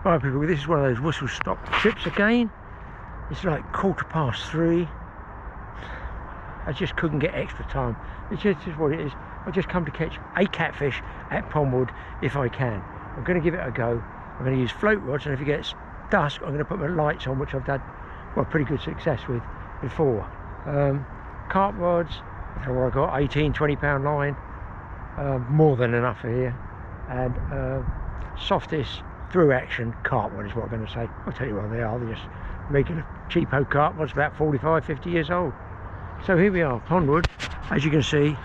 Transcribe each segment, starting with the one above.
Right people, this is one of those whistle stop trips again. It's like 3:15. I just couldn't get extra time. It's just what it is. I just come to catch a catfish at Pondwood if I can. I'm going to give it a go. I'm going to use float rods, and if it gets dusk I'm going to put my lights on, which I've had pretty good success with before. Carp rods, I don't know what I got, 18-20 pound line, more than enough for here, and softest through action carp rod is what I'm going to say. I'll tell you what they are. They're just regular cheapo carp rods, about 45-50 years old. So here we are, Pondwood. As you can see,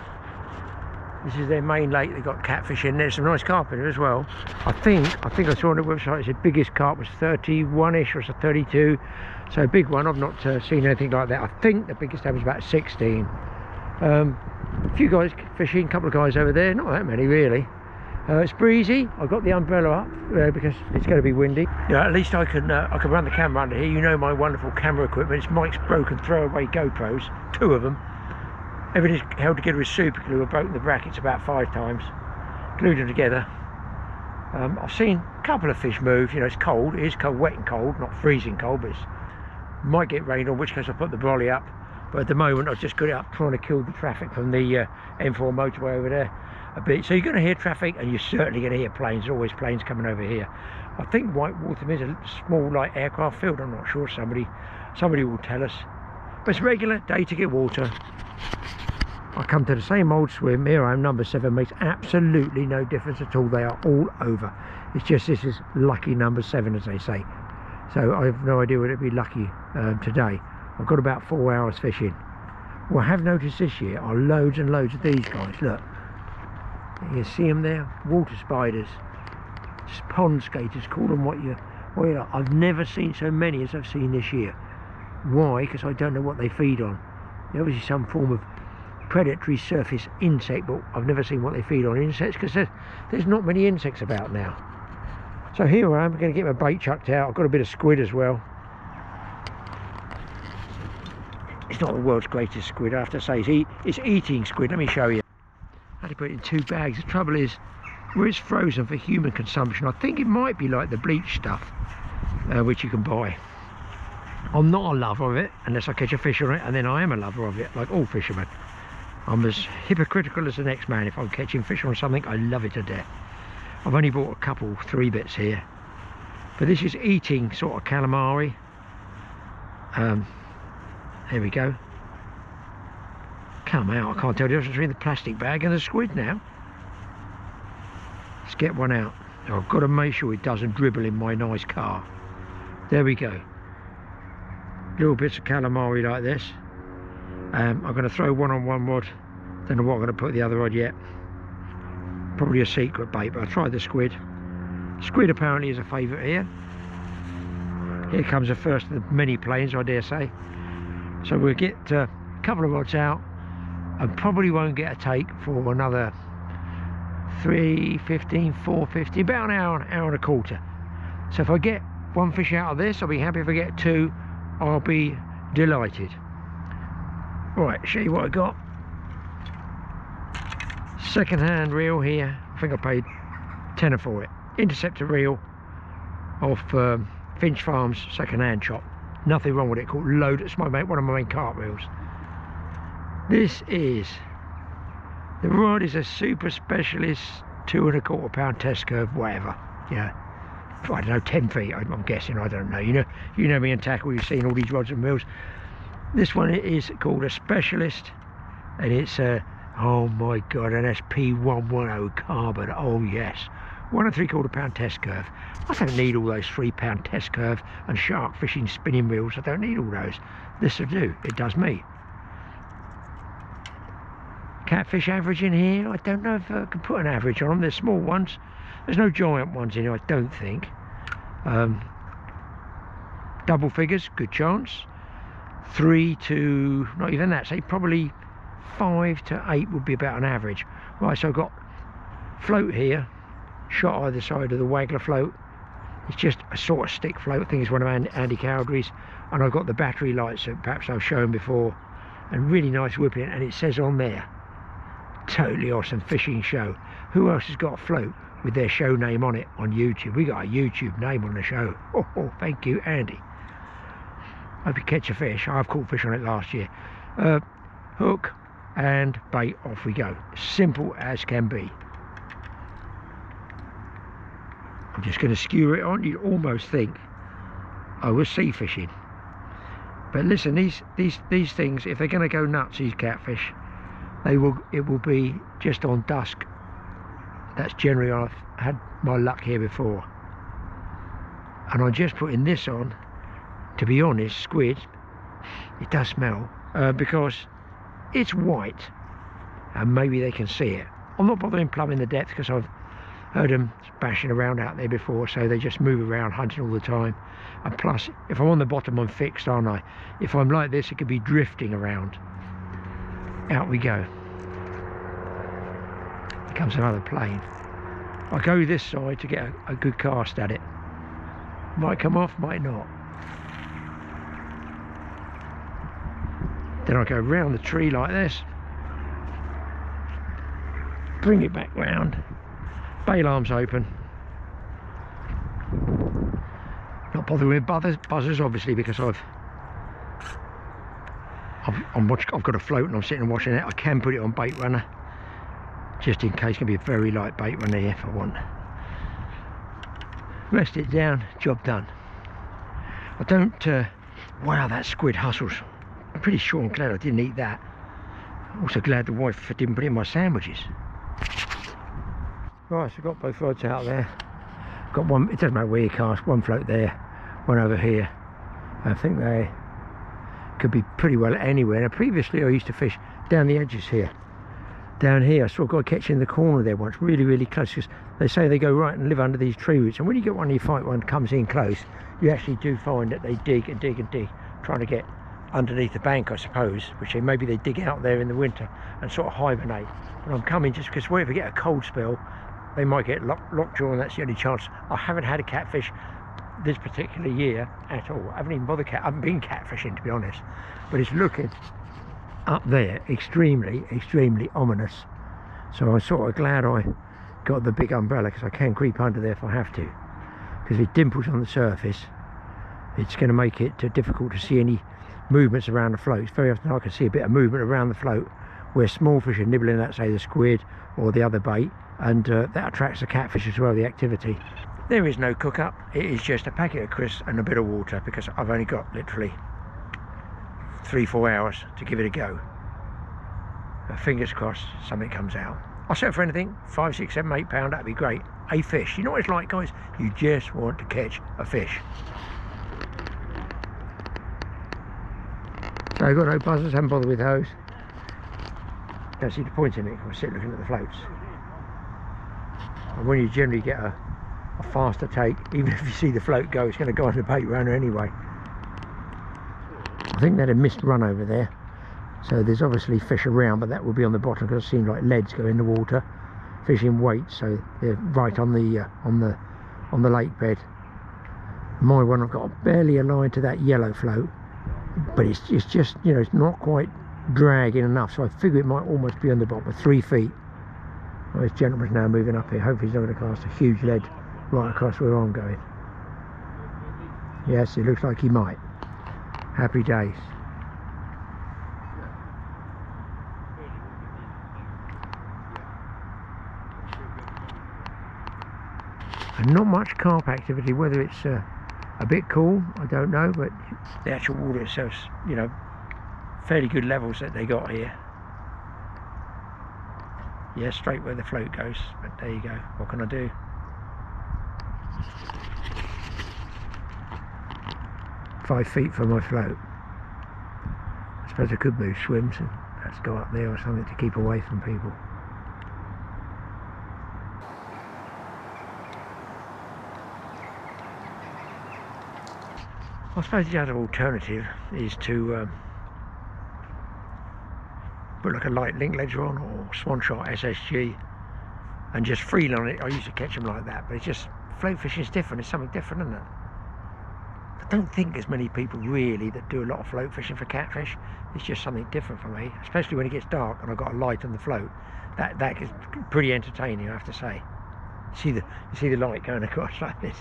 this is their main lake. They've got catfish in there, some nice carp in it as well. I think I saw on the website it said biggest carp was 31ish or so 32, so a big one. I've not seen anything like that. I think the biggest one was about 16. A few guys fishing, a couple of guys over there, not that many really. It's breezy. I've got the umbrella up because it's going to be windy. Yeah, at least I can run the camera under here. You know my wonderful camera equipment. It's Mike's broken throwaway GoPros, 2 of them. Everything's held together with super glue. I've broken the brackets about 5 times, glued them together. I've seen a couple of fish move. You know, it's cold. It is cold, wet and cold, not freezing cold, but it might get rain, in which case I'll put the brolly up. But at the moment I've just got it up trying to kill the traffic from the M4 motorway over there a bit. So you're going to hear traffic, and you're certainly going to hear planes. There's always planes coming over here. I think Whitewater is a small light aircraft field. I'm not sure. Somebody will tell us. But it's regular day to get water. I come to the same old swim. Here I am, number 7. Makes absolutely no difference at all. They are all over. It's just this is lucky number 7, as they say. So I have no idea what it'd be lucky today. I've got about 4 hours fishing. What I have noticed this year are loads and loads of these guys. Look, you see them there, water spiders, just pond skaters. Call them what you like. I've never seen so many as I've seen this year. Why? Because I don't know what they feed on. They're obviously some form of predatory surface insect, but I've never seen what they feed on insects, because there's not many insects about now. So here I am, going to get my bait chucked out. I've got a bit of squid as well. It's not the world's greatest squid, I have to say. It's eating squid. Let me show you. I had to put it in 2 bags. The trouble is, where it's frozen for human consumption, I think it might be like the bleach stuff, which you can buy. I'm not a lover of it unless I catch a fish on it, and then I am a lover of it, like all fishermen. I'm as hypocritical as the next man. If I'm catching fish on something, I love it to death. I've only bought a couple, 3 bits here, but this is eating sort of calamari. There we go. Come out. I can't tell the difference between the plastic bag and the squid now. Let's get one out. Now, I've got to make sure it doesn't dribble in my nice car. There we go. Little bits of calamari like this. I'm going to throw one on one rod. Don't know what I'm going to put the other rod yet. Probably a secret bait, but I'll try the squid. Squid apparently is a favourite here. Here comes the first of the many planes, I dare say. So we'll get a couple of rods out, and probably won't get a take for another 3:15, 4:50, about an hour and a quarter. So if I get 1 fish out of this, I'll be happy. If I get 2, I'll be delighted. Right, show you what I got. Second-hand reel here. I think I paid £10 for it. Interceptor reel off Finch Farms second-hand shop. Nothing wrong with it. Called Load. It's one of my main carp reels. This is, the rod is a super specialist 2¼ pound test curve, whatever. Yeah, I don't know, 10 feet. I'm guessing. I don't know. You know me and tackle. You've seen all these rods and reels. This one is called a specialist, and it's a, oh my god, an SP110 carbon. Oh yes, 1¾ pound test curve. I don't need all those 3 pound test curve and shark fishing spinning reels. I don't need all those. This will do. It does me. Catfish average in here. I don't know if I can put an average on them. They're small ones. There's no giant ones in here, I don't think. Double figures, good chance. 3 to, not even that, say probably 5 to 8 would be about an average. Right, so I've got float here, shot either side of the waggler float. It's just a sort of stick float. I think it's one of Andy Cowdery's. And I've got the battery lights that perhaps I've shown before, and really nice whipping, and it says on there Totally awesome fishing show. Who else has got a float with their show name on it on YouTube? We got a YouTube name on the show. Oh, thank you, Andy. Hope you catch a fish. I've caught fish on it last year. Hook and bait, off we go. Simple as can be. I'm just going to skewer it on. You'd almost think I was sea fishing. But listen, these things, if they're going to go nuts, these catfish, it will be just on dusk. That's generally, I've had my luck here before. And I'm just putting this on. To be honest, squid, it does smell, because it's white and maybe they can see it. I'm not bothering plumbing the depth because I've heard them bashing around out there before, so they just move around hunting all the time. And plus, if I'm on the bottom, I'm fixed, aren't I? If I'm like this, it could be drifting around. Out we go. Here comes another plane. I go this side to get a good cast at it. Might come off, might not. Then I go round the tree like this, bring it back round, bail arms open. Not bothering with buzzers obviously, because I've got a float and I'm sitting and watching it. I can put it on bait runner, just in case. It can be a very light bait runner here if I want. Rest it down, job done. I don't, wow, that squid hustles. I'm pretty sure I'm glad I didn't eat that. Also glad the wife didn't put it in my sandwiches. Right, so I've got both rods out there. Got one, it doesn't matter where you cast, one float there, one over here. I think they could be pretty well anywhere. Now previously I used to fish down the edges here. Down here I saw a guy catching the corner there once, really close, because they say they go right and live under these tree roots, and when you get one, you fight one comes in close, you actually do find that they dig and dig and dig, trying to get underneath the bank, I suppose, which maybe they dig out there in the winter and sort of hibernate. But I'm coming just because if we get a cold spell, they might get lockjaw, and that's the only chance. I haven't had a catfish this particular year at all. I haven't even bothered I haven't been catfishing, to be honest, but it's looking up there extremely ominous. So I'm sort of glad I got the big umbrella, because I can creep under there if I have to, because if it dimples on the surface, it's going to make it difficult to see any movements around the floats. Very often I can see a bit of movement around the float where small fish are nibbling at, say, the squid or the other bait, and that attracts the catfish as well, the activity. There is no cook up, it is just a packet of crisps and a bit of water, because I've only got literally 3-4 hours to give it a go. Fingers crossed something comes out. I'll settle for anything, 5, 6, 7, 8 pound, that'd be great. A fish, you know what it's like, guys? You just want to catch a fish. So I've got no buzzers, haven't bothered with those. Don't see the point in it, I sit looking at the floats. And when you generally get a faster take, even if you see the float go, it's going to go on the bait runner anyway. I think they had a missed run over there, so there's obviously fish around, but that will be on the bottom, because I've seen like leads go in the water, fish in weight, so they're right on the lake bed. My one, I've got barely a line to that yellow float, but it's just, you know, it's not quite dragging enough, so I figure it might almost be on the bottom of 3 feet. Well, this gentleman's now moving up here. Hopefully he's not going to cast a huge lead right across where I'm going. Yes, it looks like he might. Happy days. And not much carp activity, whether it's a bit cool, I don't know, but the actual water itself's, you know, fairly good levels that they got here. Yeah, straight where the float goes, but there you go. What can I do? Five feet from my float. I suppose I could move swims and perhaps go up there or something to keep away from people. I suppose the other alternative is to put like a light link ledger on, or swan shot SSG, and just freel on it. I used to catch them like that, but it's just, float fishing is different. It's something different, isn't it? I don't think there's many people really that do a lot of float fishing for catfish. It's just something different for me, especially when it gets dark and I've got a light on the float. That is pretty entertaining, I have to say. You see the light going across like this,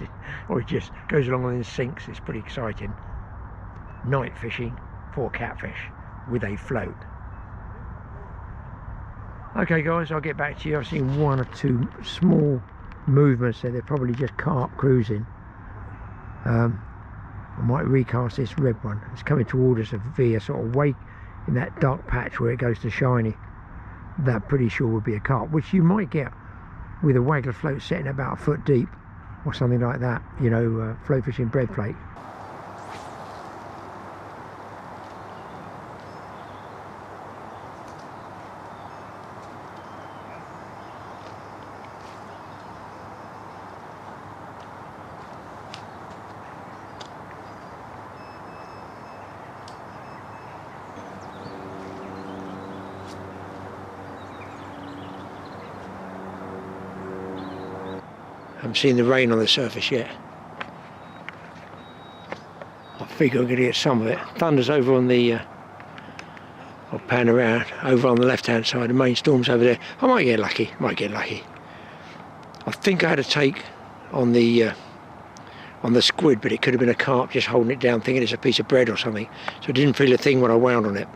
or it just goes along and then sinks. It's pretty exciting. Night fishing for catfish with a float. Okay guys, I'll get back to you. I've seen one or two small movements there. They're probably just carp cruising. I might recast this red one. It's coming towards us via sort of wake in that dark patch where it goes to shiny. That pretty sure would be a carp, which you might get with a waggler float setting about a foot deep or something like that, you know, float fishing bread flake. I haven't seen the rain on the surface yet. I figure I'm going to get some of it. Thunder's over on the, I'll pan around, over on the left hand side, the main storm's over there. I might get lucky, I think I had a take on the squid, but it could have been a carp just holding it down thinking it's a piece of bread or something. So I didn't feel a thing when I wound on it.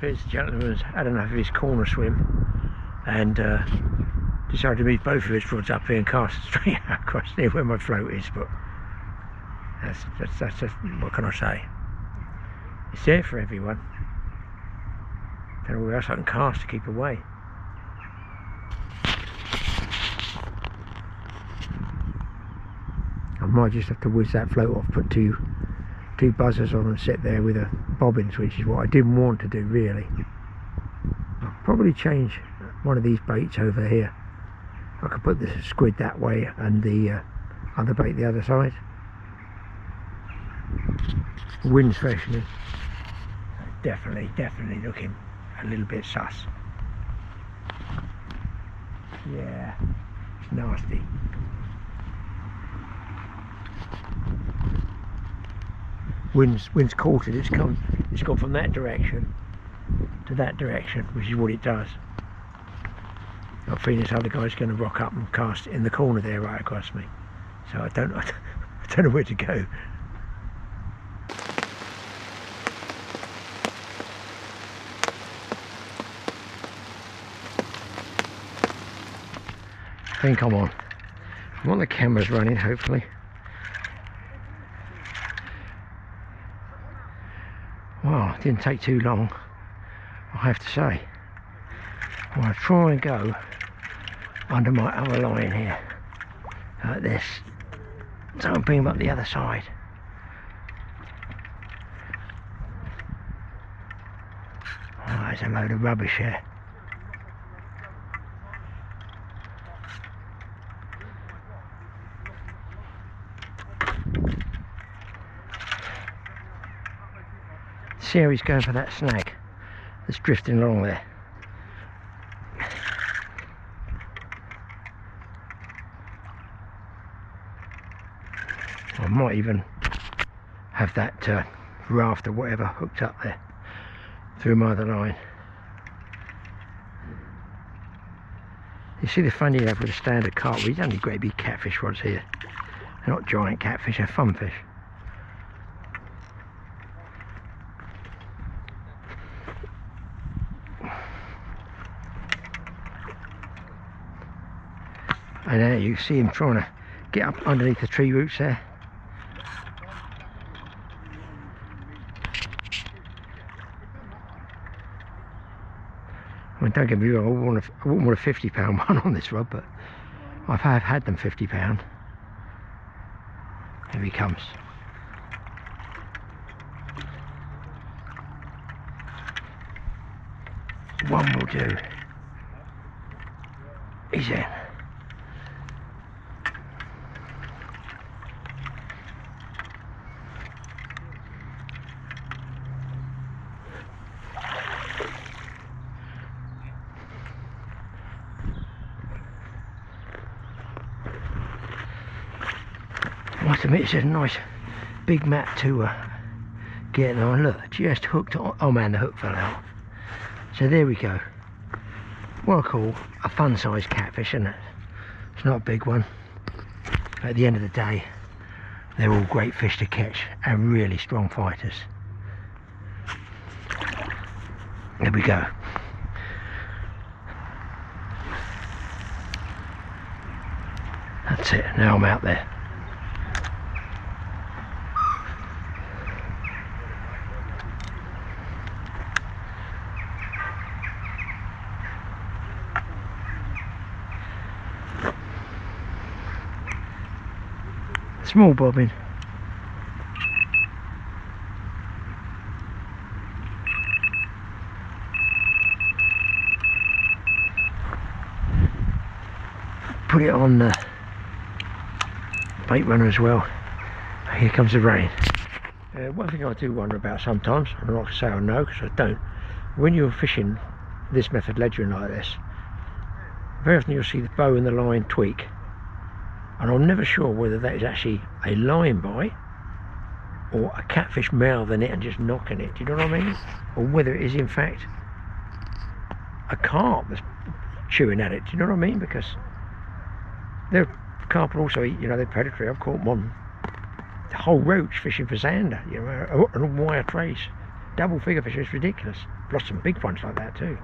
The gentleman's had enough of his corner swim and decided to move both of his rods up here and cast straight across near where my float is, but that's just, what can I say? It's there for everyone. Don't know where else I can cast to keep away. I might just have to whiz that float off, put two buzzers on and sit there with a bobbins, which is what I didn't want to do really. I'll probably change one of these baits over here. I could put the squid that way and the other bait the other side. Wind's freshening. Definitely looking a little bit sus. Yeah, it's nasty. Wind's caught it. It's gone from that direction to that direction, which is what it does. I think this other guy's going to rock up and cast in the corner there right across me. So I don't know where to go. I think I'm on. The camera's running, hopefully. Well, it didn't take too long, I have to say. I'm going to try and go under my other line here, like this. So I'll bring him up the other side. Oh, there's a load of rubbish here. See how he's going for that snag that's drifting along there. I might even have that raft or whatever hooked up there through my other line. You see the fun you have with a standard carp. These only great big catfish rods here. They're not giant catfish, they're fun fish. And you see him trying to get up underneath the tree roots there. I mean, don't get me wrong, I wouldn't want a £50 one on this rod, but I have had them £50. Here he comes. One will do. He's in. I must admit, it's a nice big mat to get on. Look, just hooked on. Oh man, the hook fell out. So there we go. What I call a fun sized catfish, isn't it? It's not a big one. But at the end of the day, they're all great fish to catch and really strong fighters. There we go. That's it. Now I'm out there. Small bobbin. Put it on the bait runner as well. Here comes the rain. One thing I do wonder about sometimes, I'm not to say I know because I don't, when you're fishing this method ledgering like this, very often you'll see the bow and the line tweak. And I'm never sure whether that is actually a line bite or a catfish mouthing it and just knocking it, do you know what I mean? Or whether it is in fact a carp that's chewing at it, do you know what I mean? Because they're carp also eat, you know, they're predatory. I've caught them on the whole roach fishing for zander, you know, and wire trace, double figure fish. It's ridiculous. Lost some big ones like that too.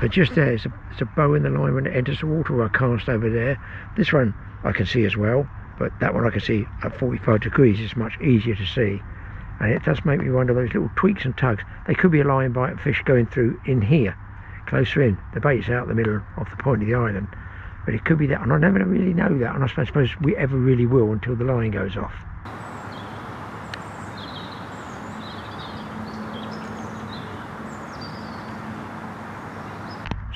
But just there, it's a bow in the line when it enters the water, or a cast over there. This one I can see as well, but that one I can see at 45 degrees. It's much easier to see, and it does make me wonder, those little tweaks and tugs, they could be a line bite fish going through in here, closer in. The bait's out the middle of the point of the island, but it could be that, and I never really know that, and I suppose we ever really will until the line goes off.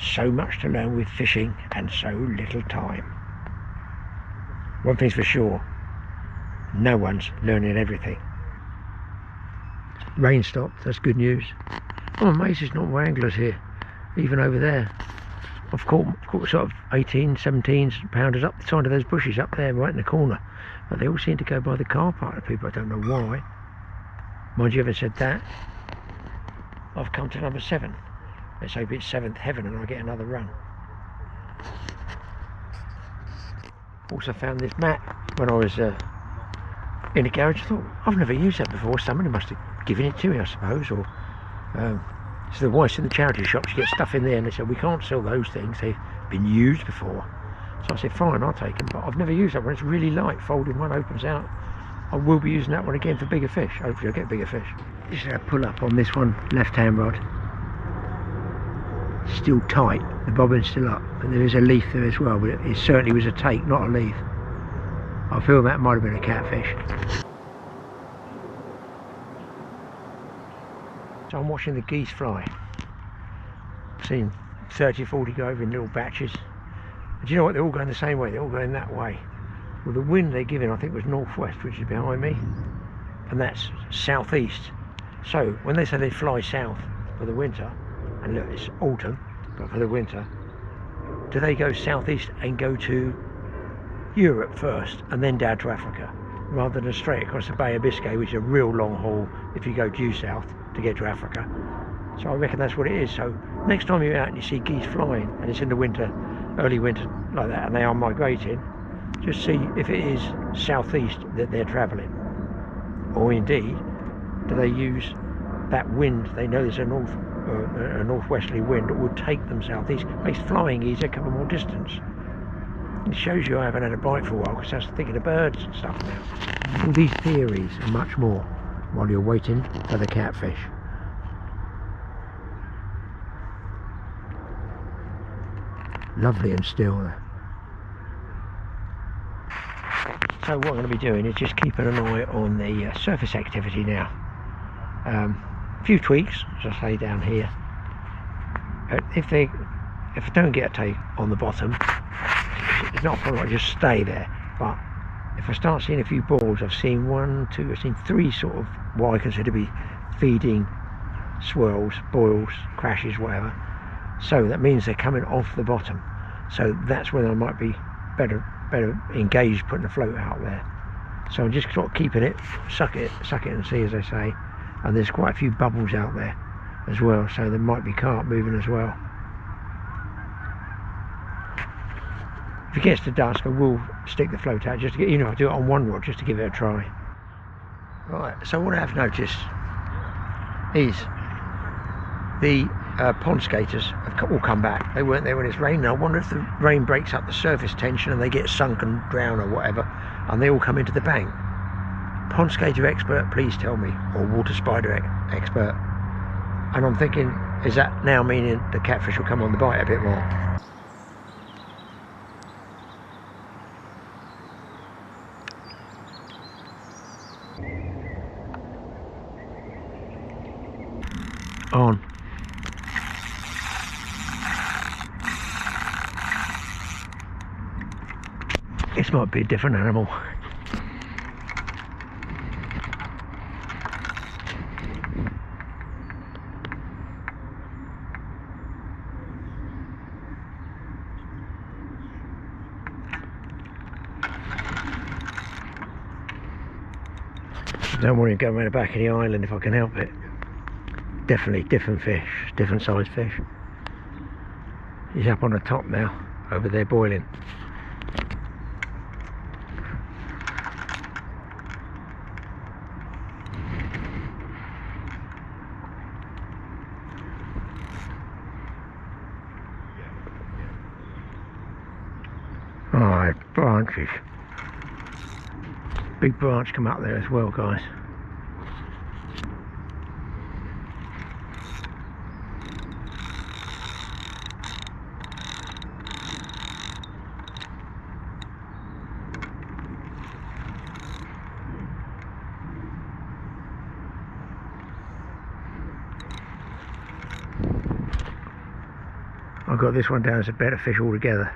So much to learn with fishing and so little time. One thing's for sure, no one's learning everything. Rain stopped, that's good news. I'm amazed there's not more anglers here, even over there. I've caught sort of 18, 17 pounders up the side of those bushes up there right in the corner, but they all seem to go by the car park of people. I don't know why. Mind you, having said that, I've come to number 7. Let's hope it's 7th heaven and I get another run. Also found this mat when I was in the garage. I thought, I've never used that before. Somebody must have given it to me, I suppose. Or so the wives in the charity shops, you get stuff in there and they said, we can't sell those things, they've been used before. So I said, fine, I'll take them. But I've never used that one. It's really light, folding one opens out. I will be using that one again for bigger fish. Hopefully I'll get bigger fish. Just a pull up on this one, left hand rod. Still tight, the bobbin's still up, but there is a leaf there as well, but it certainly was a take, not a leaf. I feel that might have been a catfish. So I'm watching the geese fly. I've seen 30, 40 go over in little batches. And do you know what, they're all going the same way, they're all going that way. Well, the wind they're giving, I think, was northwest, which is behind me, and that's southeast. So when they say they fly south for the winter, and look, it's autumn, but for the winter, do they go southeast and go to Europe first and then down to Africa, rather than straight across the Bay of Biscay, which is a real long haul if you go due south to get to Africa? So I reckon that's what it is. So next time you're out and you see geese flying and it's in the winter, early winter like that, and they are migrating, just see if it is southeast that they're travelling, or indeed do they use that wind. They know there's a a northwesterly wind that would take them southeast. Makes flying easier, cover more distance. It shows you I haven't had a bite for a while because I was thinking of birds and stuff now. All these theories and much more while you're waiting for the catfish. Lovely and still there. So what I'm going to be doing is just keeping an eye on the surface activity now. A few tweaks, as I say, down here. If I don't get a take on the bottom, it's not a problem, I just stay there. But if I start seeing a few balls, I've seen I've seen three sort of what I consider to be feeding swirls, boils, crashes, whatever. So that means they're coming off the bottom. So that's when I might be better engaged putting the float out there. So I'm just sort of keeping it, suck it and see, as I say. And there's quite a few bubbles out there as well, so there might be carp moving as well. If it gets to dusk, I will stick the float out just to get, I'll do it on one rod just to give it a try. Right, so what I've noticed is the pond skaters have all come back. They weren't there when it's raining. I wonder if the rain breaks up the surface tension and they get sunk and drown or whatever, and they all come into the bank. Pond skater expert, please tell me, or water spider expert. And I'm thinking, is that now meaning the catfish will come on the bite a bit more? On. This might be a different animal. I don't want to go around the back of the island if I can help it. Definitely different fish, different sized fish. He's up on the top now, over there boiling. Alright, branches. Big branch come up there as well, guys. I've got this one down as a better fish altogether.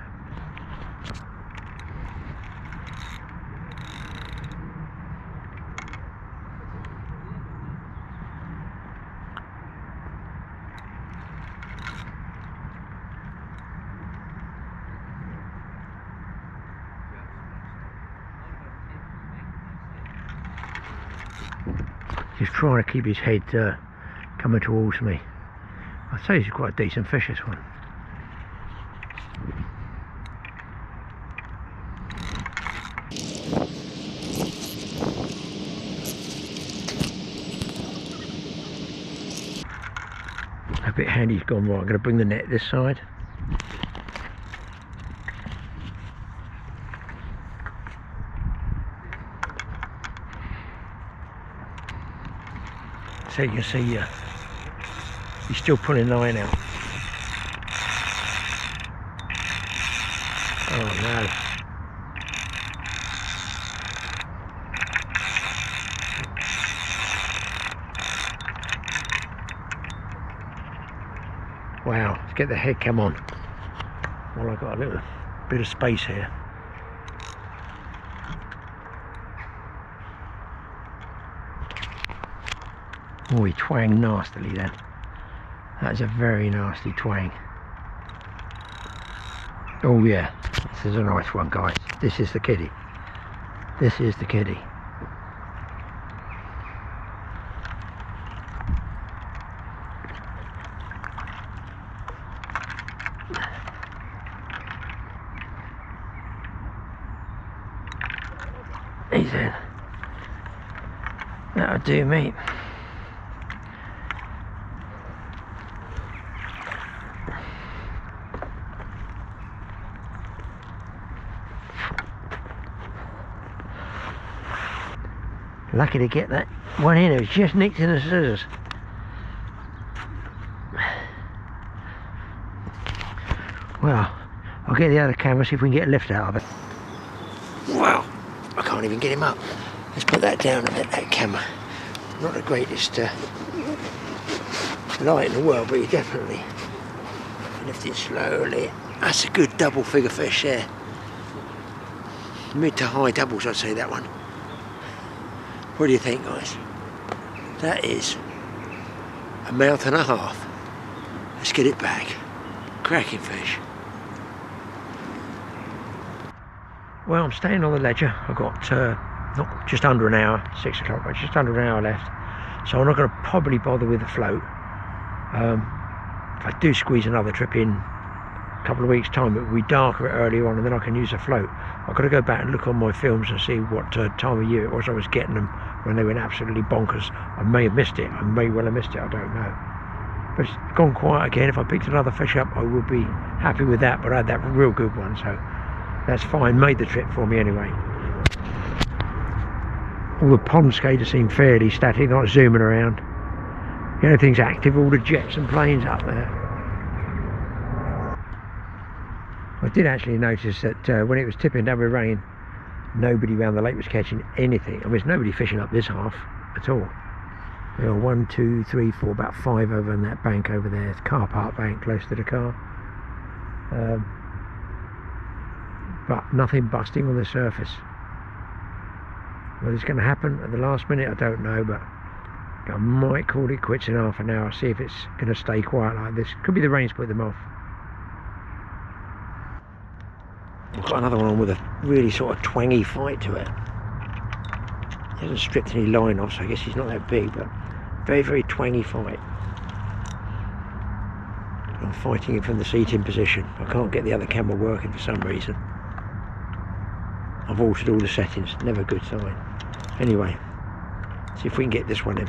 He's trying to keep his head coming towards me. I'd say he's quite a decent fish, this one. A bit handy's gone right. I'm going to bring the net this side. So you can see he's still pulling the line out. Oh no. Wow, let's get the head come on. Well, I've got a little bit of space here. Oh, he twanged nastily then. That is a very nasty twang. Oh yeah, this is a nice one, guys. This is the kiddie. This is the kiddie. He's in. That'll do, mate. Lucky to get that one in. It was just nicked in the scissors. Well, I'll get the other camera, see if we can get a lift out of it. Wow, I can't even get him up. Let's put that down and let that camera. Not the greatest light in the world, but you definitely lift it slowly. That's a good double figure fish there. Mid to high doubles, I'd say that one. What do you think, guys? That is a mouth and a half. Let's get it back. Cracking fish. Well, I'm staying on the ledger. I've got not just under an hour, 6 o'clock, but just under an hour left. So I'm not going to probably bother with the float. If I do squeeze another trip in a couple of weeks' time, it will be darker earlier on, and then I can use a float. I've got to go back and look on my films and see what time of year it was I was getting them when they went absolutely bonkers. I may have missed it. I may well have missed it. I don't know. But it's gone quiet again. If I picked another fish up, I would be happy with that. But I had that real good one, so that's fine. Made the trip for me anyway. All the pond skaters seem fairly static, not zooming around. The only thing's active, all the jets and planes up there. I did actually notice that when it was tipping down with rain, nobody around the lake was catching anything. I mean, there's nobody fishing up this half at all. There are 1, 2, 3, 4, about 5 over on that bank over there. It's car park bank close to the car. But nothing busting on the surface. Whether it's going to happen at the last minute, I don't know, but I might call it quits in half an hour, see if it's going to stay quiet like this. Could be the rain's put them off. I've got another one with a really sort of twangy fight to it. He hasn't stripped any line off, so I guess he's not that big, but very, very twangy fight. I'm fighting him from the seating position. I can't get the other camera working for some reason. I've altered all the settings, never a good sign. Anyway, see if we can get this one in.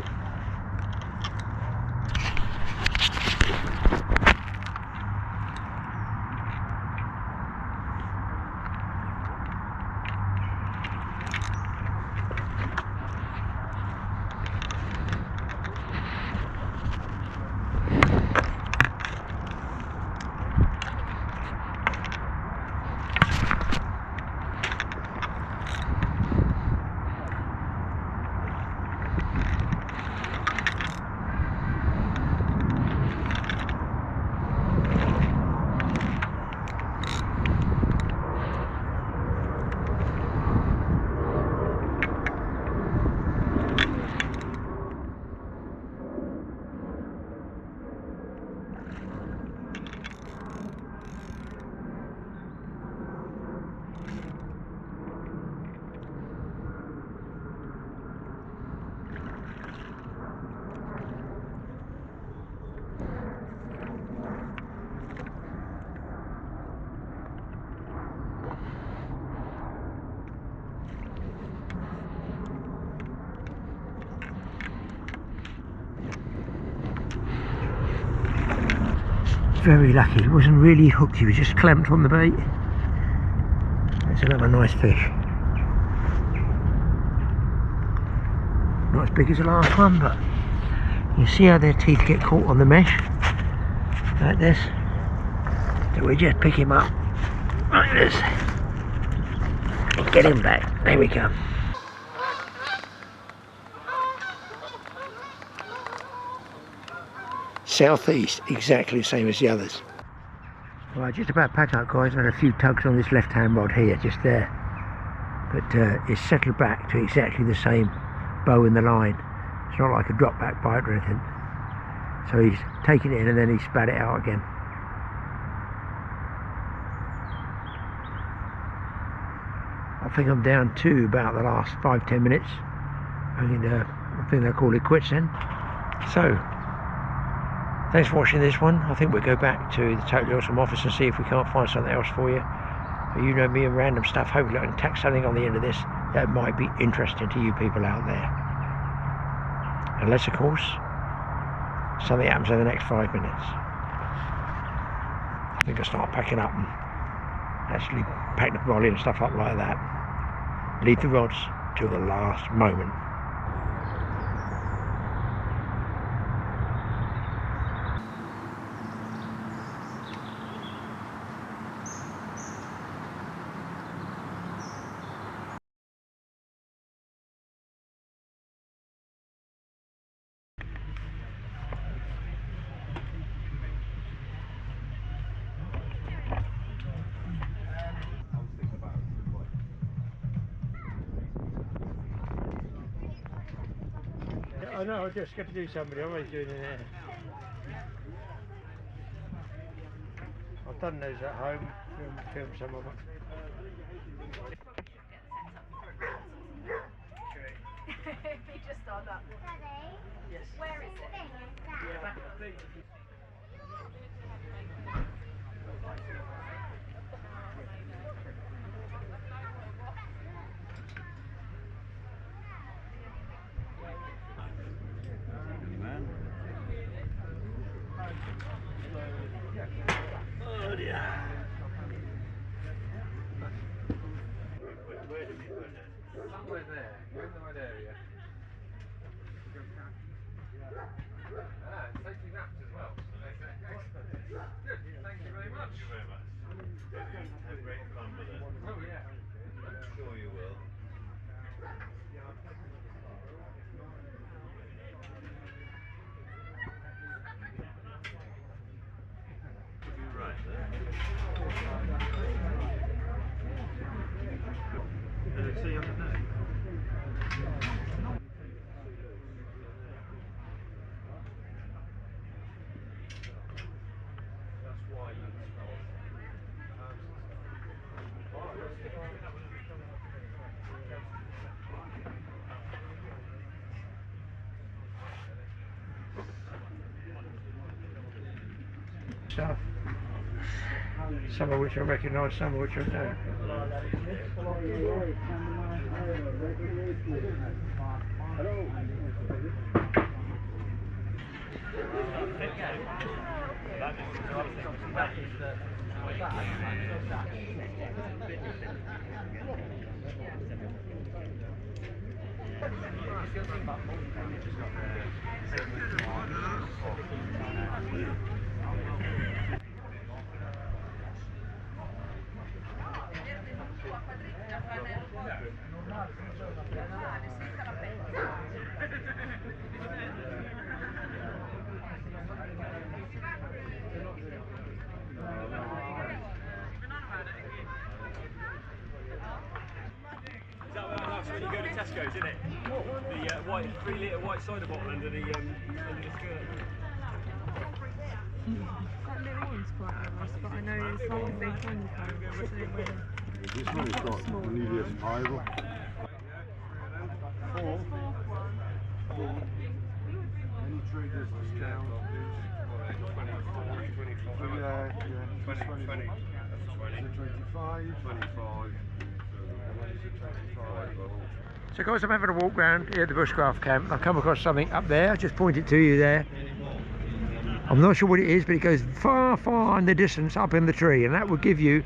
Very lucky, he wasn't really hooked, he was just clamped on the bait. That's another nice fish. Not as big as the last one, but you see how their teeth get caught on the mesh like this. So we just pick him up like this and get him back. There we go. Southeast, exactly the same as the others. Right, just about packed up, guys. I had a few tugs on this left hand rod here, just there, but it's settled back to exactly the same bow in the line. It's not like a drop back bite or anything. So he's taken it in and then he spat it out again. I think I'm down to about the last 5-10 minutes, and I think they'll call it quits then. So thanks for watching this one. I think we'll go back to the Totally Awesome office and see if we can't find something else for you. You know me and random stuff. Hopefully I can tack something on the end of this that might be interesting to you people out there. Unless, of course, something happens in the next 5 minutes. I think I'll start packing up and actually pack the brolly and stuff up like that. Leave the rods till the last moment. know, I just got to do somebody. I'm always doing it there. I've done those at home, filmed some of them. You just start that. Yes. Where is it? Yeah, back at the oh dear. Where did we put it? Somewhere there. You're in the right area. Ah, it's safely wrapped as well. Excellent. Good. Thank you very much. Thank you very much. Have great fun with it. Oh yeah. I'm sure you will. You're right there. See you on the day. That's why you stuff. Some of which I recognise, some of which I don't. When you go to Tesco's, isn't it? The white 3 litre white cider bottle under the skirt. That little one's quite nice, but I know there's one big one. This one has got Olivia's Bible. Any traders discount? 24, 20, 25. So guys, I'm having a walk round here at the Bushcraft camp. I've come across something up there. I just point it to you there. I'm not sure what it is, but it goes far, far in the distance up in the tree, and that will give you,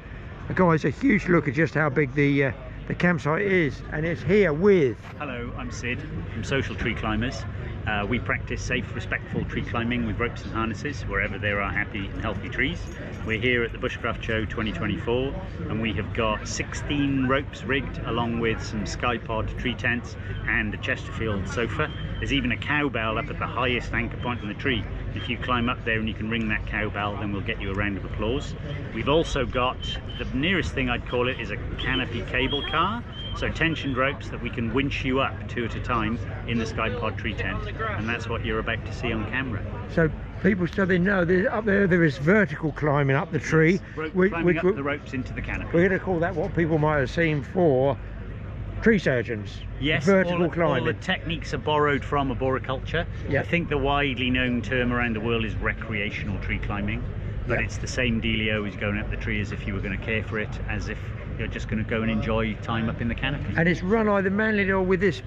guys, a huge look at just how big the campsite is. And it's here with... Hello, I'm Sid from Social Tree Climbers. We practice safe, respectful tree climbing with ropes and harnesses wherever there are happy and healthy trees. We're here at the Bushcraft Show 2024, and we have got 16 ropes rigged along with some Skypod tree tents and a Chesterfield sofa. There's even a cowbell up at the highest anchor point in the tree. If you climb up there and you can ring that cowbell, then we'll get you a round of applause. We've also got, the nearest thing I'd call it is a canopy cable car. So tensioned ropes that we can winch you up 2 at a time in the Skypod tree tent, and that's what you're about to see on camera. So people, so they know up there is vertical climbing up the tree. Yes, climbing up the ropes into the canopy. We're going to call that what people might have seen for tree surgeons. Yes, vertical climbing. All the techniques are borrowed from arboriculture. Yep. I think the widely known term around the world is recreational tree climbing, but it's the same dealio as going up the tree as if you were going to care for it, as if you're just going to go and enjoy time up in the canopy. And it's run either manually or with this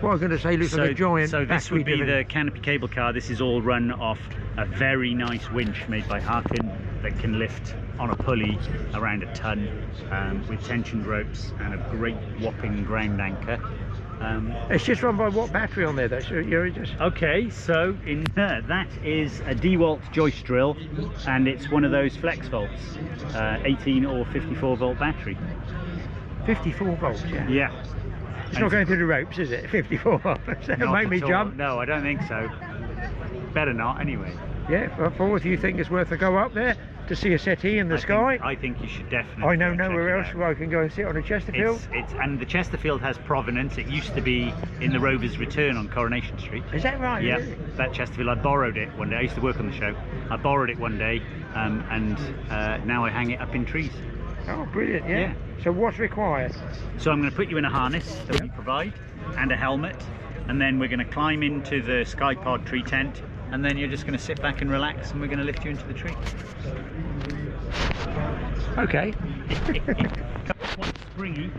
what I'm going to say looks like a giant So this would be battery the canopy cable car. This is all run off a very nice winch made by Harkin that can lift on a pulley around a ton, with tensioned ropes and a great whopping ground anchor. It's just run by what battery on there though? So you're just... Okay, so in that is a DeWalt joist drill, and it's one of those flex volts, 18 or 54 volt battery. 54 volts, yeah. Yeah. It's not going through the ropes, is it? 54 volts. That'll make me jump. No, I don't think so. Better not, anyway. Yeah, for if you think it's worth a go up there, to see a settee in the sky. I think you should definitely. I know go check nowhere it else out. where I can go and sit on a Chesterfield. And the Chesterfield has provenance. It used to be in the Rover's Return on Coronation Street. Is that right? Yeah, Really? that Chesterfield. I borrowed it one day. I used to work on the show. I borrowed it one day, and now I hang it up in trees. Oh, brilliant! Yeah. Yeah. So what's required? So I'm going to put you in a harness that we provide and a helmet, and then we're going to climb into the Skypod tree tent, and then you're just going to sit back and relax, and we're going to lift you into the tree. Okay. Quite springy.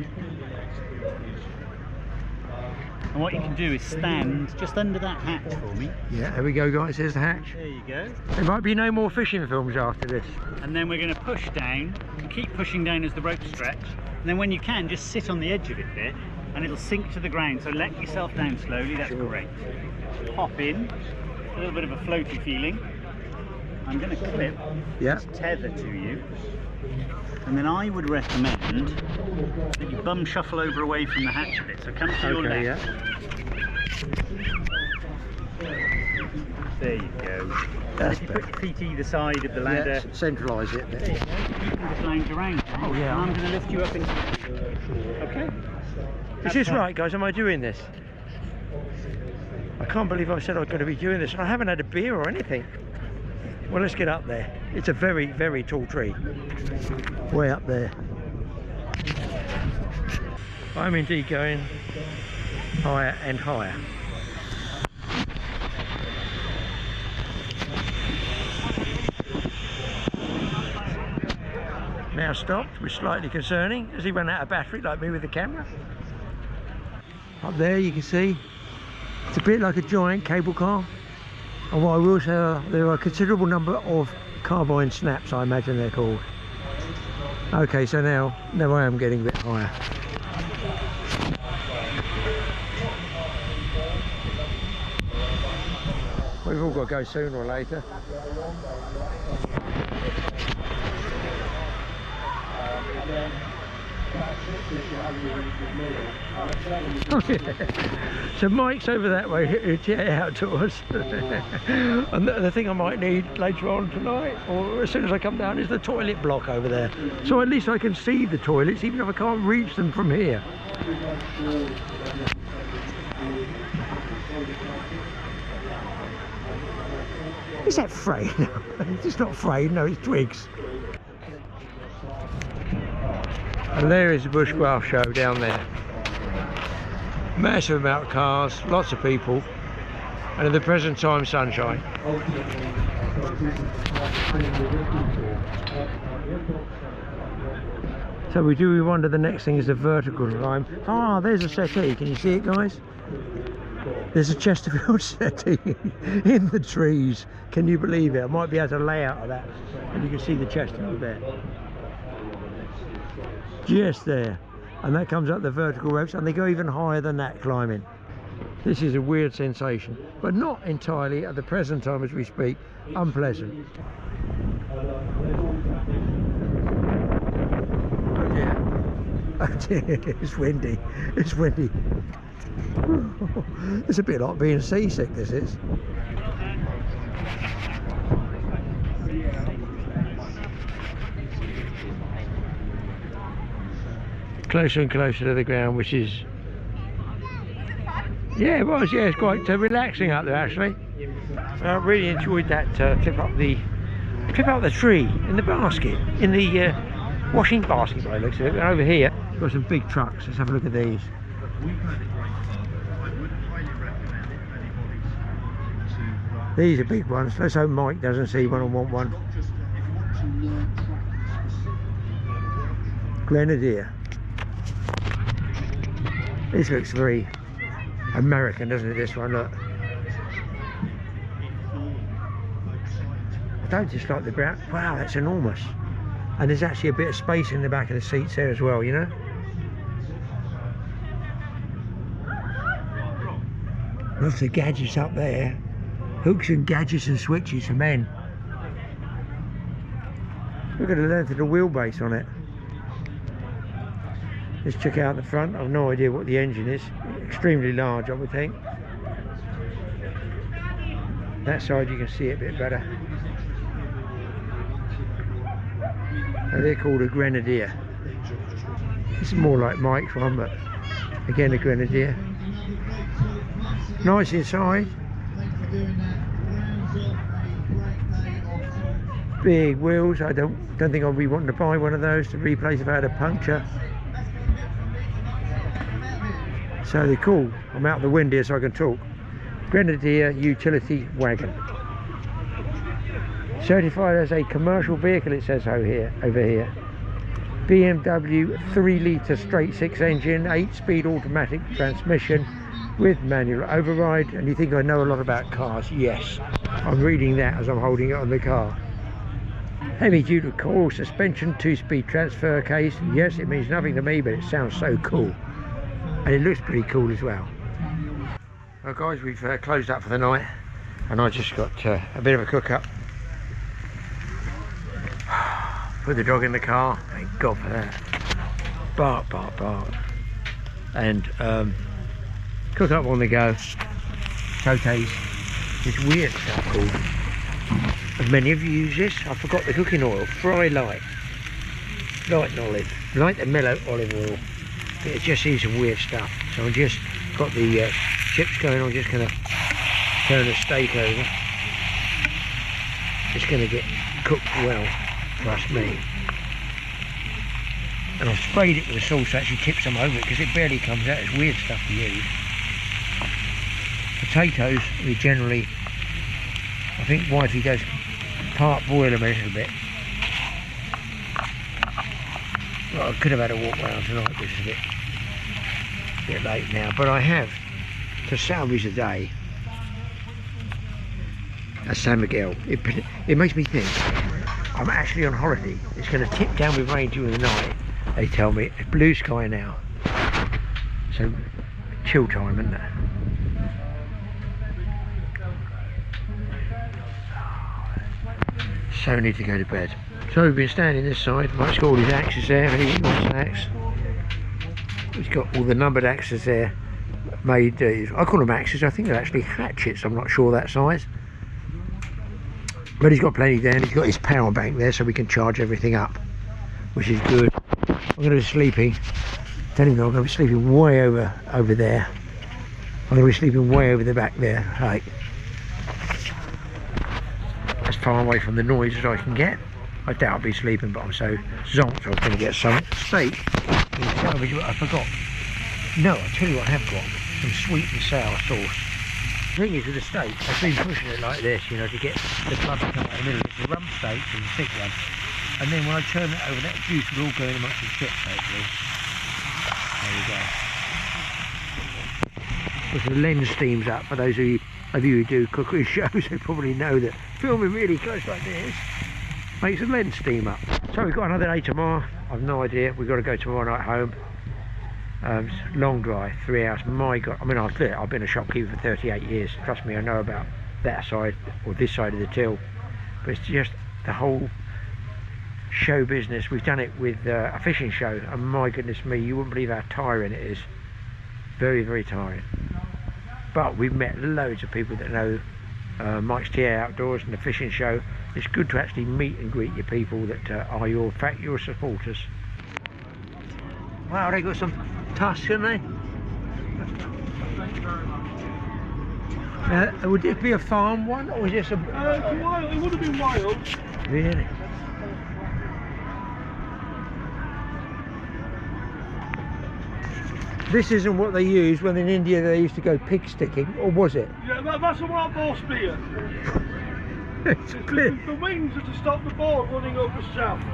And what you can do is stand just under that hatch for me. Yeah. There we go, guys. There's the hatch. There you go. There might be no more fishing films after this. And then we're going to push down and keep pushing down as the rope stretch. And then when you can, just sit on the edge of it there, and it'll sink to the ground. So let yourself down slowly. That's great. Hop in. A little bit of a floaty feeling. I'm going to clip, Yeah. tether to you, and then I would recommend that you bum shuffle over away from the hatch a bit. So come to your left. Yeah. There you go. That's If you put your feet either side of the Yeah. ladder, Centralise it a there bit. you go. You can just lounge around. Oh, yeah. And I'm going to lift you up into. Okay. Is this right, guys? Am I doing this? I can't believe I said I was going to be doing this, and I haven't had a beer or anything. Well, let's get up there. It's a very, very tall tree. Way up there. I'm indeed going higher and higher. Now stopped, which is slightly concerning, as he ran out of battery like me with the camera. Up there you can see, it's a bit like a giant cable car. And what I will say, there are a considerable number of carbine snaps, I imagine they're called. Okay, so now I am getting a bit higher. We've all got to go sooner or later. Oh, yeah. So Mike's over that way, outdoors. And the thing I might need later on tonight, or as soon as I come down, is the toilet block over there. So at least I can see the toilets, even if I can't reach them from here. Is that frayed? It's not frayed, no, it's twigs. And there is the Bushcraft Show down there. Massive amount of cars, lots of people, and at the present time, sunshine. So we wonder the next thing is the vertical climb. Ah, there's a settee. Can you see it, guys? There's a Chesterfield settee in the trees. Can you believe it? I might be able to lay out of that, and you can see the Chesterfield there. Just there, and that comes up the vertical ropes, and they go even higher than that climbing. This is a weird sensation, but not entirely, at the present time as we speak, unpleasant. Oh dear, oh dear, it's windy, it's windy. It's a bit like being seasick, this is. Closer and closer to the ground, which is, yeah, it was, yeah, it's quite relaxing up there actually. I really enjoyed that trip up the tree in the basket, in the washing basket by the looks of it. And over here we've got some big trucks. Let's have a look at these. These are big ones. Let's hope Mike doesn't see one and want one. Grenadier. This looks very American, doesn't it, this one, look. I don't just like the brown. Wow, that's enormous. And there's actually a bit of space in the back of the seats there as well, you know. Lots of gadgets up there. Hooks and gadgets and switches for men. Look at the length of the wheelbase on it. Let's check out the front. I've no idea what the engine is. Extremely large, I would think. That side you can see it a bit better. They're called a Grenadier. This is more like Mike's one, but again a Grenadier. Nice inside. Big wheels. I don't think I'll be wanting to buy one of those to replace if I had a puncture. So they're cool. I'm out the wind here so I can talk. Grenadier utility wagon. Certified as a commercial vehicle, it says over here. BMW 3-litre straight 6 engine, 8-speed automatic transmission with manual override. And you think I know a lot about cars? Yes, I'm reading that as I'm holding it on the car. Heavy duty coil suspension, 2-speed transfer case. Yes, it means nothing to me, but it sounds so cool. And it looks pretty cool as well. Well guys, we've closed up for the night, and I just got a bit of a cook up. Put the dog in the car, thank God for that. Bark, bark, bark. And cook up on the go. Sautés, this weird stuff called, as many of you use this, I forgot the cooking oil, fry light. Light and olive, light and mellow olive oil. It just is some weird stuff. So I've just got the chips going. I'm just going to turn the steak over. It's going to get cooked well, trust me. And I've sprayed it with the sauce to actually tip some over it because it barely comes out. It's weird stuff to use. Potatoes, we generally, I think wifey does part boil them a little bit. Well, I could have had a walk round tonight, but it's a bit late now. But I have, to salvage the day, a San Miguel. It makes me think I'm actually on holiday. It's going to tip down with rain during the night. They tell me it's blue sky now. So chill time, isn't it? So need to go to bed. So we've been standing this side. Mike's got all his axes there. If anyone wants an axe, he's got all the numbered axes there. Made, I call them axes. I think they're actually hatchets. I'm not sure that size. But he's got plenty there, and he's got his power bank there, so we can charge everything up, which is good. I'm going to be sleeping. Tell him, I'm going to be sleeping way over there. I'm going to be sleeping way over the back there, like as far away from the noise as I can get. I doubt I'll be sleeping, but I'm so zonked I was going to get some steak. Salvage what I forgot. No, I'll tell you what I have got. Some sweet and sour sauce. The thing is with the steak, I've been pushing it like this, you know, to get the blood to come out in the middle. It's the rump steaks and the thick one. And then when I turn it over, that juice will all go in amongst the chips, hopefully. There we go. Because the lens steams up. For those of you who do cookery shows, they probably know that filming really close like this makes the lens steam up. So we've got another day tomorrow. I've no idea. We've got to go tomorrow night home. Long drive, 3 hours. My God, I mean, I've been a shopkeeper for 38 years. Trust me, I know about that side or this side of the till. But it's just the whole show business. We've done it with a fishing show, and my goodness me, you wouldn't believe how tiring it is. Very, very tiring. But we've met loads of people that know Mike's TA Outdoors and the fishing show. It's good to actually meet and greet your people that are your supporters. Wow, they got some tusks, haven't they? Would this be a farm one, or is this a... Wild. It would have been wild. Really? This isn't what they used when in India they used to go pig sticking, or was it? Yeah, that's a wild boar spear. It's clear. The wings are to stop the boar running up the shaft.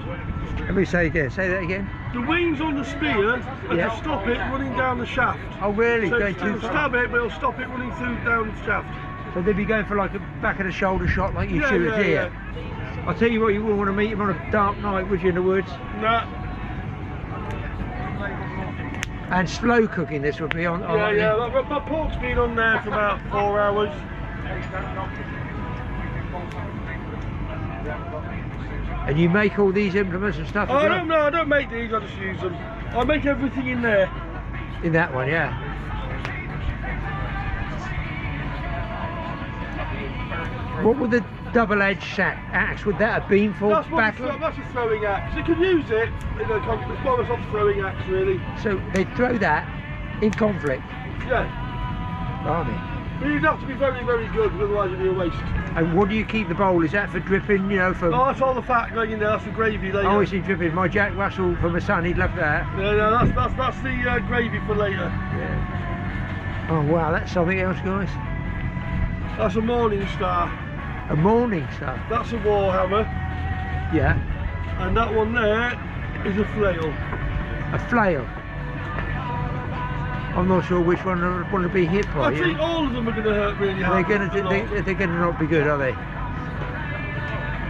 Let me say again. Say that again. The wings on the spear are to stop it running down the shaft. Oh really? So Going too it'll far? stab it, but it'll stop it running through down the shaft. So they'd be going for like a back of the shoulder shot like you shoot a deer. Yeah. I'll tell you what, you wouldn't want to meet him on a dark night, would you, in the woods? Nah. And slow cooking this would be on. Yeah. My pork's been on there for about 4 hours. And you make all these implements and stuff? I don't make these, I just use them. I make everything in there. In that one, yeah. What would double-edged axe, would that have been for battle? That's a throwing axe. You could use it in a conflict. It's more of a sort of throwing axe, really. So they'd throw that in conflict? Yeah. Blimey. But you'd have to be very, very good, otherwise it'd be a waste. And what do you keep the bowl? Is that for dripping, you know, for... Oh, that's all the fat going in there, that's the gravy later. Oh, it's in dripping. My Jack Russell for my son, he'd love that. No, that's the gravy for later. Yeah. Oh, wow, that's something else, guys. That's a morning star. A morning star? That's a warhammer. Yeah. And that one there is a flail. A flail? I'm not sure which one I want to be hit by. I think all of them are going to hurt really hard. They're going to not be good, are they?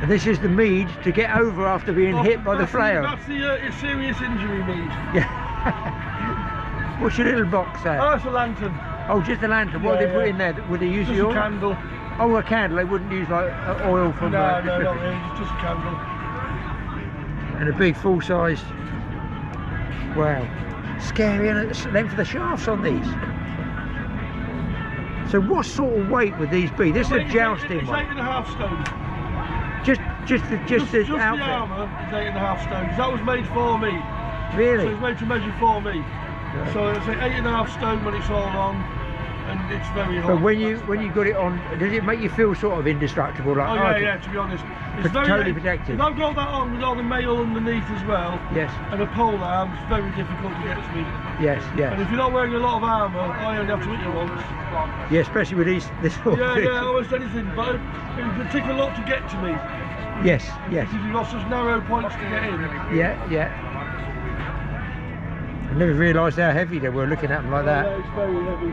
And this is the mead to get over after being hit by the flail. That's the serious injury mead. Yeah. What's your little box there? Oh, it's a lantern. Oh, just a lantern. What Yeah, they put in there? Would they use Just the a oil? candle. Oh, a candle. They wouldn't use like oil from... No, not really. Just a candle. And a big full-sized... Wow. Scary, and the length of the shafts on these. So what sort of weight would these be? This is a jousting it's one. 8.5 stone. Just the Just outfit. the armour is 8.5 stones. That was made for me. So Really? it's made to measure for me. Yeah. So it's like 8.5 stone when it's all on, and it's very hot. But when you got it on, does it make you feel sort of indestructible? Like, Oh yeah, to be honest. It's very totally protected. If I've got that on with all the mail underneath as well, Yes, and a pole arm, it's very difficult to get to me. yes, And yes. if you're not wearing a lot of armour, I only have to hit you once. Yeah, especially with this sort of thing. Yeah, almost anything. But it would take a lot to get to me. Yes, yes. Because you've got such narrow points to get in. Yeah, yeah. I never realised how heavy they were looking at them like that. Yeah, it's very heavy.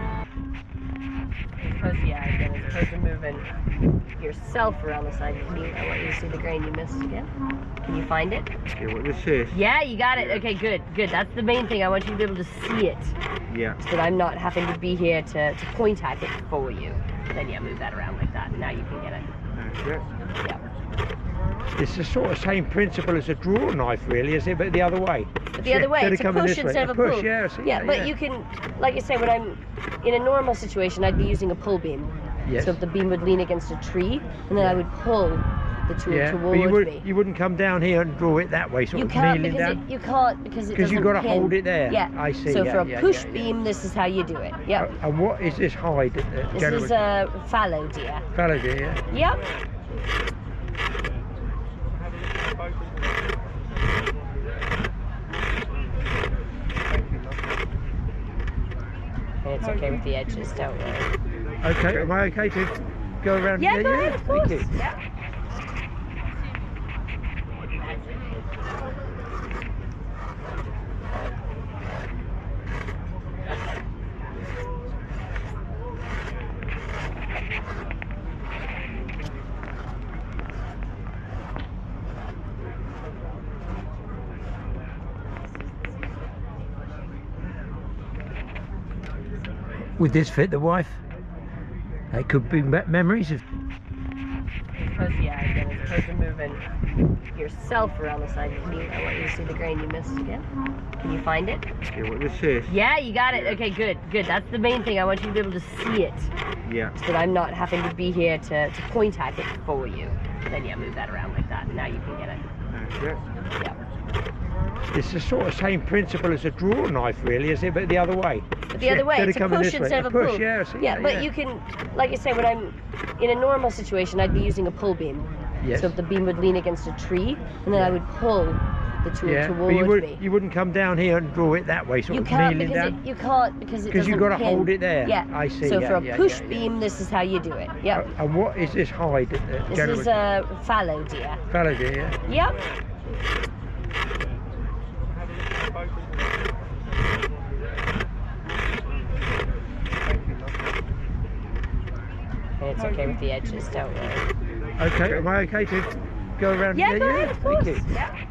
Because, yeah, again, as opposed to moving yourself around the side of the meat, I want you to see the grain you missed again. Can you find it? Yeah, what this is? Yeah, you got it. Okay, good, good. That's the main thing. I want you to be able to see it. Yeah. So that I'm not having to be here to point at it for you. Then, yeah, move that around like that. Now you can get it. That's it. Yeah. It's the sort of same principle as a draw knife, really, is it? But the other way. But the other way, Instead it's of a coming push this way. instead of a push. pull. Yeah, I see Yeah, that, but yeah. you can, like I say, when I'm in a normal situation, I'd be using a pull beam. Yes. So the beam would lean against a tree, and then I would pull the tool Yeah, towards but me. you wouldn't come down here and draw it that way, sort You of can't kneeling because down. you can't because it Because you've doesn't got to pin. hold it there. Yeah. I see. So yeah, for a yeah, push yeah. beam, this is how you do it. Yep. And what is this hide? This generally? is a fallow deer. Fallow deer, yeah. Yep. And it's okay with the edges, don't worry. Okay, am I okay to go around? Yeah, go ahead, of course. Thank you. Yeah. Would this fit the wife? It could be memories of... Because, yeah, again, as opposed to moving yourself around the side of the meat, I want you to see the grain you missed again. Can you find it? Yeah, what this is? Yeah, you got it. Okay, good, good. That's the main thing. I want you to be able to see it. Yeah. So that I'm not having to be here to point at it for you. Then, yeah, move that around like that. Now you can get it. That's it. Yeah. It's the sort of same principle as a draw knife, really, is it? But the other way. But the other way, it's a push instead of a pull. Yeah, I see Yeah, that, but you can, like I say, when I'm in a normal situation, I'd be using a pull beam. Yes. So the beam would lean against a tree, and then I would pull the tool Yeah, towards but me. you wouldn't come down here and draw it that way, sort You of can't kneeling because down. you can't because it Because doesn't you've got to pin. hold it there. Yeah. I see. So yeah, for a yeah, push yeah, beam, this is how you do it. Yep. And what is this hide? This generally? is a fallow deer. Fallow deer, yeah. Yep. And it's okay with the edges, don't worry. Okay, am I okay to go around? Yeah, go ahead, of course. Thank you. Yeah.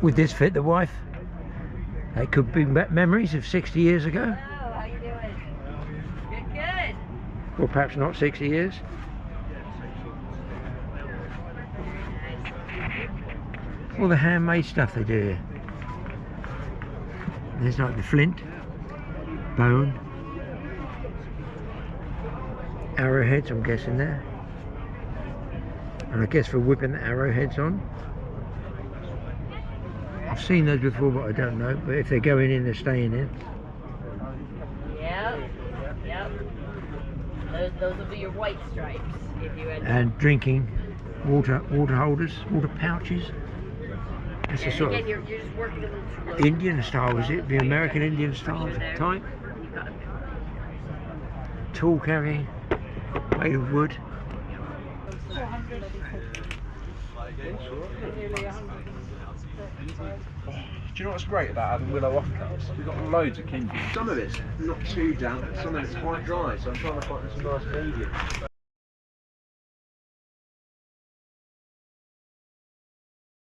Would this fit the wife? They could bring back memories of 60 years ago. Hello, how you doing? Good, good. Or perhaps not 60 years. All the handmade stuff they do here. There's like the flint, bone, arrowheads, I'm guessing there. And I guess for whipping the arrowheads on. I've seen those before, but I don't know. But if they're going in, they're staying in. Yep, yep. Those will be your white stripes if you end up. And drinking water holders, water pouches. That's a And sort again, of you're just working a little too low. Indian style, is it? The American Indian style type. You got it. Tool carrying, made of wood. Do you know what's great about having willow offcuts? We've got loads of kindred. Some of it's not too damp, some of it's quite dry, so I'm trying to find some nice medium.